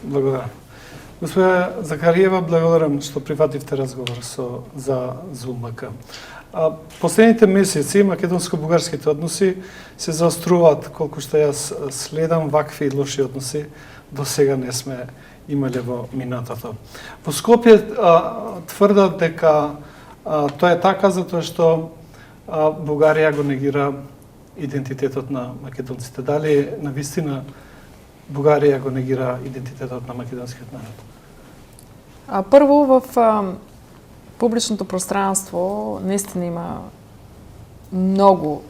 Благодарам. Господа Захариева, благодарам што прифативте разговор за ЗУМК. Последните месеци македонско-бугарските односи се заоструваат, колку што јас следам вакви лоши односи до сега не сме имале во минатото. Во Скопје тврдат дека тоа е така затоа што Бугарија го негира идентитетот на македонците. Дали навистина Бугарија го негира идентитетот на македонскиот народ? Първо, в публичното пространство наистина има много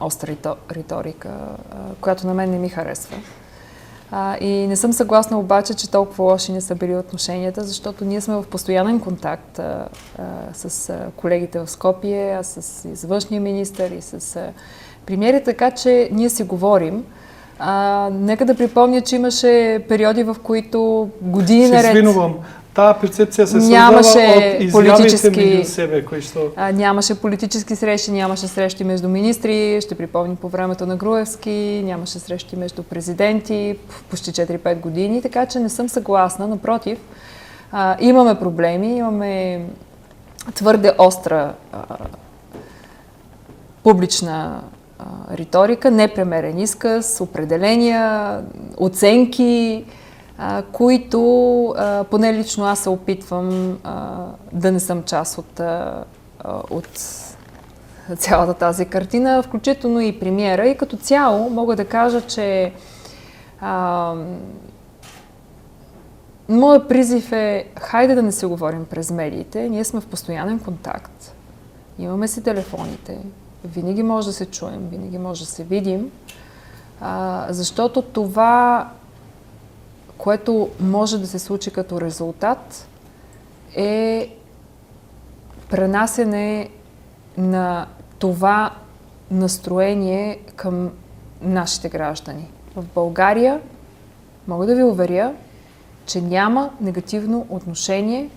остра риторика, която на мен не ми харесва. И не съм съгласна обаче, че толкова лоши не са били отношенията, защото ние сме в постоянен контакт с колегите в Скопие, с външния министър и с премиери, така че ние си говорим. Нека да припомня, че имаше периоди, в които години наред... Се извинувам. Таа перцепција се создава од изјавите меѓу себе, кои што... Нямаше политически срещи, нямаше срещи между министри, ще припомним по времето на Груевски, нямаше срещи между президенти, почти 4-5 години, така че не съм съгласна. Напротив, имаме проблеми, имаме твърде остра публична риторика, непремерен изказ, определения, оценки, които поне лично аз се опитвам да не съм част от цялата тази картина, включително и премиера. И като цяло мога да кажа, че моят призив е, хайде да не се говорим през медиите, ние сме в постоянен контакт, имаме си телефоните, винаги може да се чуем, винаги може да се видим, защото това, което може да се случи като резултат, е пренасене на това настроение към нашите граждани. В България мога да ви уверя, че няма негативно отношение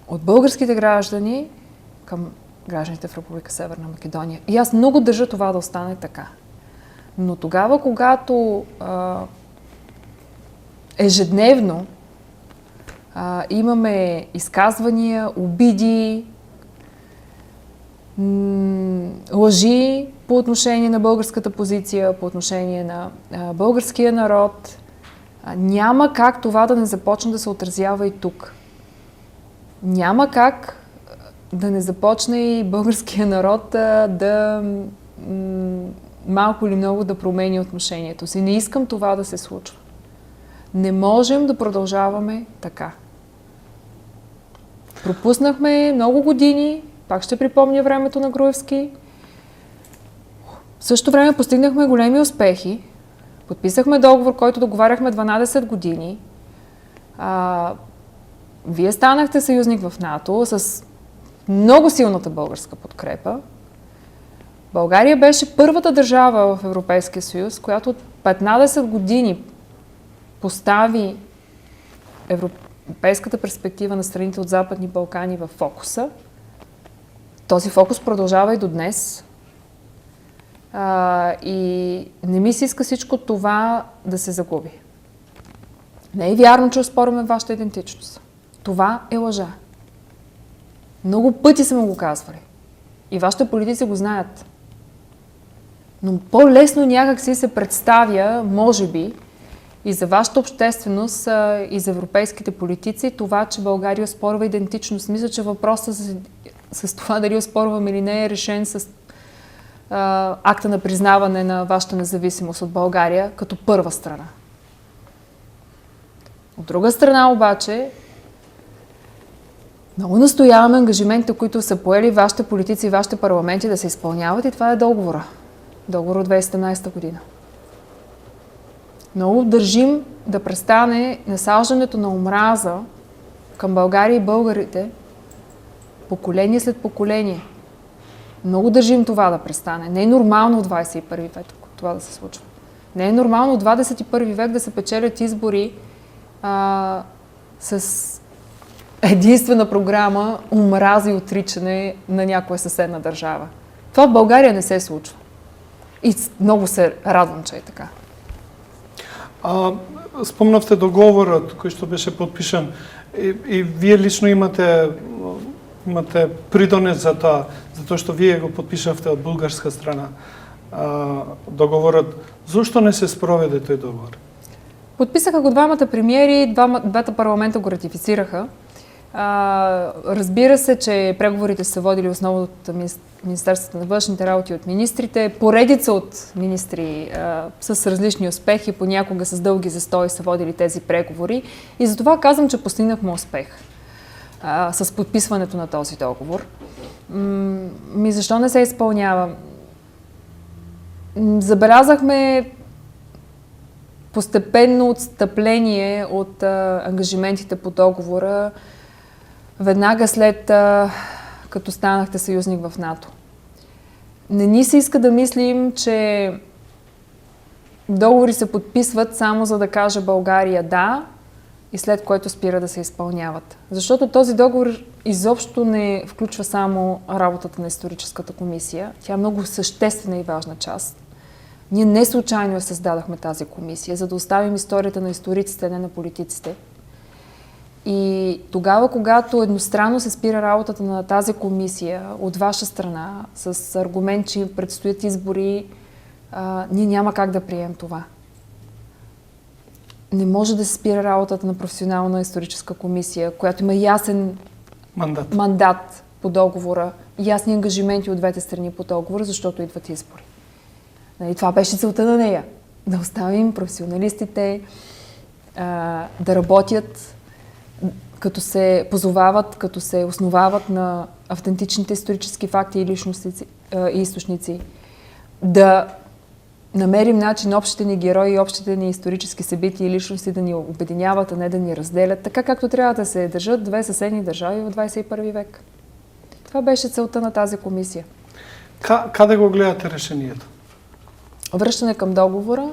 от българските граждани към гражданите в Република Северна Македония. И аз много държа това да остане така. Но тогава, когато ежедневно имаме изказвания, обиди, лъжи по отношение на българската позиция, по отношение на българския народ, няма как това да не започне да се отразява и тук. Няма как да не започне и българския народ да малко или много да промени отношението си. Не искам това да се случва. Не можем да продължаваме така. Пропуснахме много години, пак ще припомня времето на Груевски. В същото време постигнахме големи успехи. Подписахме договор, който договаряхме 12 години. Вие станахте съюзник в НАТО с много силната българска подкрепа. България беше първата държава в Европейския съюз, която от 15 години постави европейската перспектива на страните от Западни Балкани в фокуса. Този фокус продължава и до днес. И не ми се иска всичко това да се загуби. Не е вярно, че оспорваме вашата идентичност. Това е лъжа. Много пъти сме го казвали. И вашите политици го знаят. Но по-лесно някак си се представя, може би, и за вашата общественост, и за европейските политици, това, че България оспорва идентичност. Мисля, че въпросът с това дали оспорваме или не е решен с акта на признаване на вашата независимост от България като първа страна. От друга страна обаче, много настояваме ангажиментите, които са поели вашите политици и вашите парламенти да се изпълняват, и това е договора. Договор от 2017 година. Много държим да престане насаждането на омраза към България и българите поколение след поколение. Много държим това да престане. Не е нормално от 21 век това да се случва. Не е нормално от 21 век да се печелят избори с единствена програма омраза и отричане на някоя съседна държава. Това в България не се случва. И много се радвам, че е така. спомнавте договорот кој што беше подпишан и вие лично имате придонес за тоа што вие го подпишавте од булгарска страна договорот. Зошто не се спроведе тој договор? Подписаха го двамата премиери, двата парламента го ратифицираха. Разбира се, че преговорите са водили основно от Министерството на външните работи, от министрите, поредица от министри с различни успехи, понякога с дълги застои са водили тези преговори и затова казвам, че постигнахме успех с подписването на този договор. Защо не се изпълнява? Забелязахме постепенно отстъпление от ангажиментите по договора веднага след като станахте съюзник в НАТО. Не ни се иска да мислим, че договори се подписват само за да каже България да и след което спира да се изпълняват. Защото този договор изобщо не включва само работата на историческата комисия. Тя е много съществена и важна част. Ние не случайно я създадахме тази комисия, за да оставим историята на историците, не на политиците. И тогава, когато едностранно се спира работата на тази комисия от ваша страна, с аргумент, че предстоят избори, ние няма как да приемем това. Не може да се спира работата на професионална историческа комисия, която има ясен мандат по договора, ясни ангажименти от двете страни по договора, защото идват избори. И това беше целта на нея. Да оставим професионалистите да работят, като се позовават, като се основават на автентичните исторически факти и източници. Да намерим начин общите ни герои и общите ни исторически събития и личности да ни обединяват, а не да ни разделят, така както трябва да се държат две съседни държави в 21 век. Това беше целта на тази комисия. Къде го гледате решението? Връщане към договора,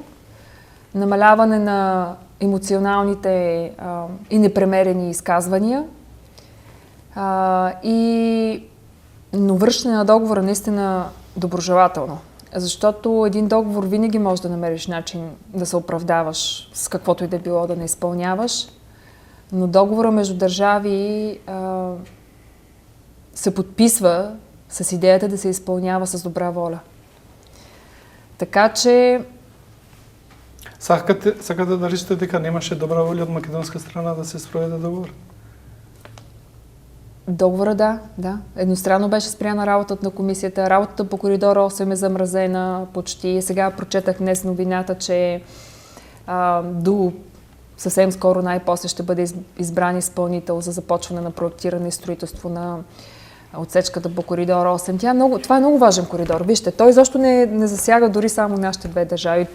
намаляване на емоционалните и непремерени изказвания но връщане на договора наистина доброжелателно. Защото един договор винаги може да намериш начин да се оправдаваш с каквото и да било да не изпълняваш, но договора между държави се подписва с идеята да се изпълнява с добра воля. Така че... Сакате да речете дека немаше добра воля од македонска страна да се спроведе договор? Договора да. Едностранно беше спряна работата на комисията. Работата по коридор 8 е замразена почти. Сега прочетах днес новината, че до съвсем скоро най-после ще бъде избран изпълнител за започване на проектиране и строителство на отсечката по коридор 8. Това е много важен коридор. Вижте, той изобщо не засяга дори само нашите две държави.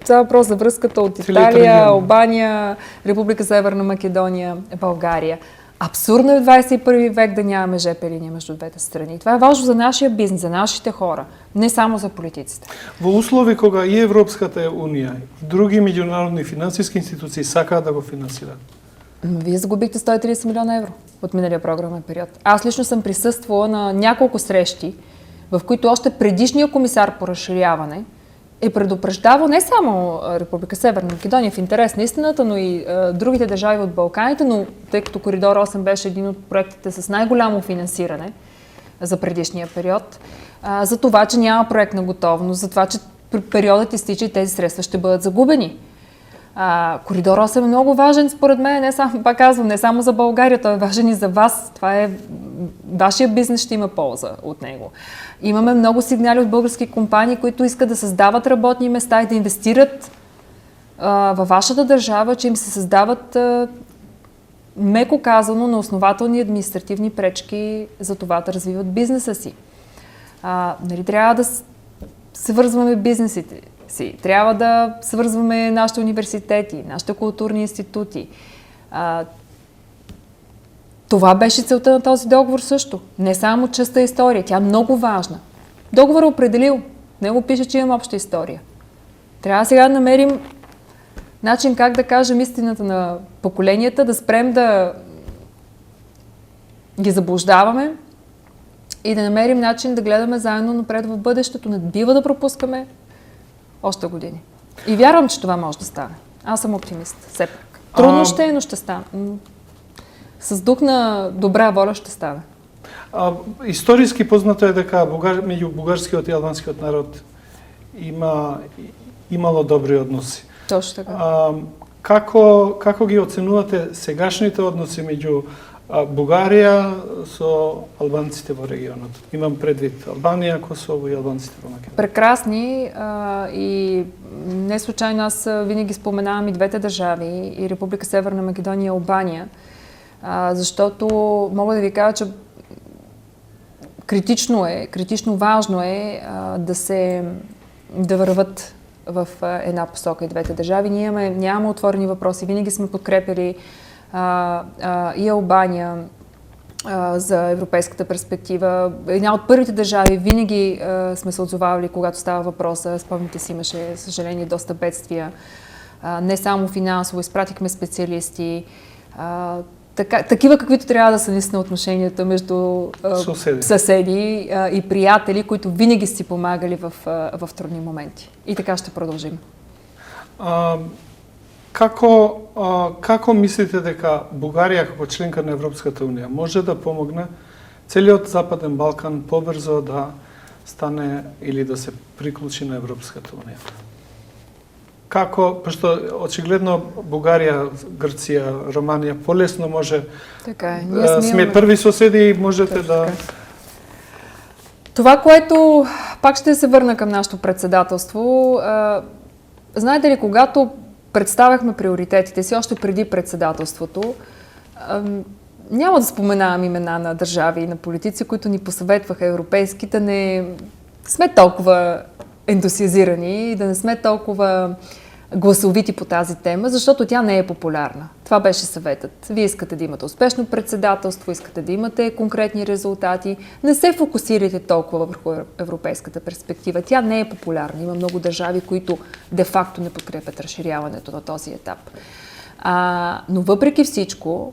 Това е въпрос за връзката от Италия, Албания, Република Северна Македония, България. Абсурдно е в 21 век да нямаме ЖП линия между двете страни. Това е важно за нашия бизнес, за нашите хора, не само за политиците. Во услови кога и Европската унија и други меѓународни финансиски институции сакаат да го финансираат. Вие загубихте 130 милиона евро от миналия програмен период. Аз лично съм присъствала на няколко срещи, в които още предишния комисар по разширяване е предупреждавал не само Република Северна Македония в интерес на истината, но и другите държави от Балканите, но тъй като коридор 8 беше един от проектите с най-голямо финансиране за предишния период, за това, че няма проектна готовност, за това, че периодът изтича и тези средства ще бъдат загубени. Коридор 8 е много важен според мен, не само за България, той е важен и за вас. Това е вашия бизнес, ще има полза от него. Имаме много сигнали от български компании, които искат да създават работни места и да инвестират във вашата държава, че им се създават меко казано на основателни административни пречки за това да развиват бизнеса си. Трябва да свързваме бизнесите си, трябва да свързваме нашите университети, нашите културни институти. Това беше целта на този договор също. Не само частта история, тя е много важна. Договор е определил, в него пише, че имам обща история. Трябва сега да намерим начин как да кажем истината на поколенията, да спрем да ги заблуждаваме и да намерим начин да гледаме заедно напред в бъдещето. Не бива да пропускаме още години. И вярвам, че това може да стане. Аз съм оптимист, все пак. Трудно ще е, но ще стане. С дух на добра воля ще стане. Историски познато е дека меѓу бугарскиот и албанскиот народ имало добри односи. Точно така. Како ги оценувате сегашните односи меѓу Бугарија со албанците во регионот? Имам предвид Албанија, Косово и албанците во Македонија. Прекрасни и не случайно аз винаги споменавам и двете държави, и Република Северна Македония и Албания, защото мога да ви кажа, че критично важно е да върват в една посока и двете държави. Ние нямаме отворени въпроси, винаги сме подкрепили и Албания за европейската перспектива. Една от първите държави винаги сме се отзовавали, когато става въпроса. Спомните си, имаше, съжаление, доста бедствия. Не само финансово, изпратихме специалисти. Такива, каквито трябва да са наистина отношенията между съседи и приятели, които винаги си помагали в трудни моменти. И така ще продължим. Како мислите дека Бугарија како членка на Европската унија може да помогне целиот Западен Балкан побрзо да стане или да се приклучи на Европската унија? Како, пошто очигледно Бугарија, Грција, Романија полесно може, така е. Сме први соседи и можете да... Това, което пак ще се върна към нашето председателство, знаете ли, когато представяхме приоритетите си още преди председателството, няма да споменавам имена на държави и на политици, които ни посъветваха европейски, да не сме толкова ентусиазирани и да не сме толкова гласовити по тази тема, защото тя не е популярна. Това беше съветът. Вие искате да имате успешно председателство, искате да имате конкретни резултати. Не се фокусирайте толкова върху европейската перспектива. Тя не е популярна. Има много държави, които де-факто не подкрепят разширяването на този етап. Но въпреки всичко,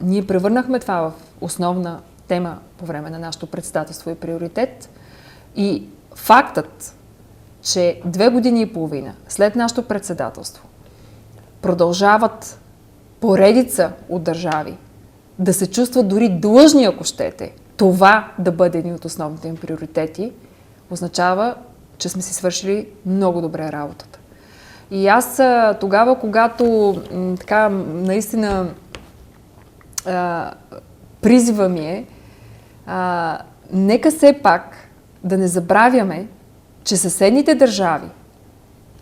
ние превърнахме това в основна тема по време на нашето председателство и приоритет. И фактът, че 2 години и половина след нашето председателство продължават поредица от държави да се чувстват дори длъжни, ако щете, това да бъде един от основните им приоритети, означава, че сме си свършили много добре работата. И аз тогава, когато така наистина призива ми е, нека все пак да не забравяме, че съседните държави,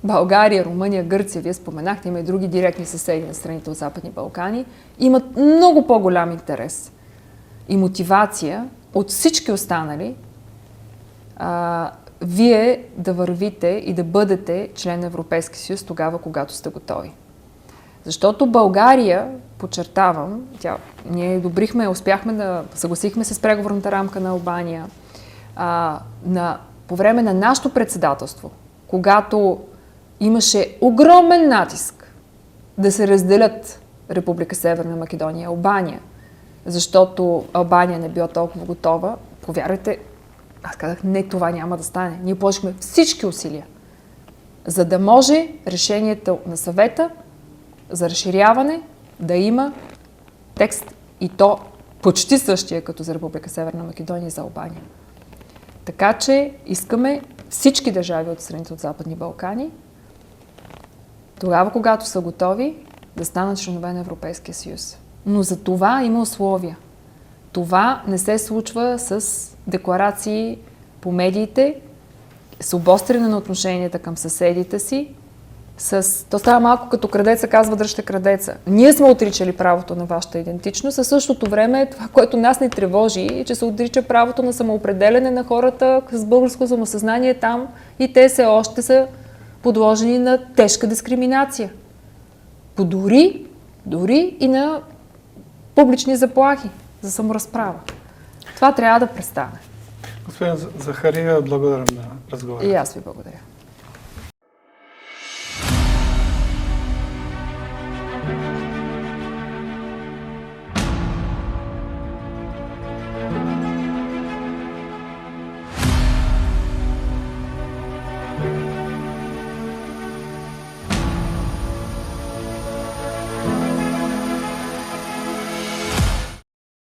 България, Румъния, Гърция, вие споменахте, има и други директни съседи на страните от Западни Балкани, имат много по-голям интерес и мотивация от всички останали вие да вървите и да бъдете член на Европейския съюз тогава, когато сте готови. Защото България, подчертавам, ние съгласихме се с преговорната рамка на Албания, по време на нашето председателство, когато имаше огромен натиск да се разделят Република Северна Македония и Албания, защото Албания не била толкова готова, повярвайте, аз казах, не, това няма да стане. Ние положихме всички усилия, за да може решението на съвета за разширяване да има текст и то почти същия като за Република Северна Македония и за Албания. Така че искаме всички държави от страните от Западни Балкани, тогава, когато са готови, да станат членове на Европейския съюз. Но за това има условия. Това не се случва с декларации по медиите, с обостряне на отношенията към съседите си. То става малко като крадеца казва дръжте крадеца. Ние сме отричали правото на вашата идентичност, а същото време това, което нас не тревожи, е, че се отрича правото на самоопределяне на хората с българско самосъзнание там и те все още са подложени на тежка дискриминация. Дори и на публични заплахи за саморазправа. Това трябва да престане. Господин Захариева, благодарам на разговора. И аз ви благодаря.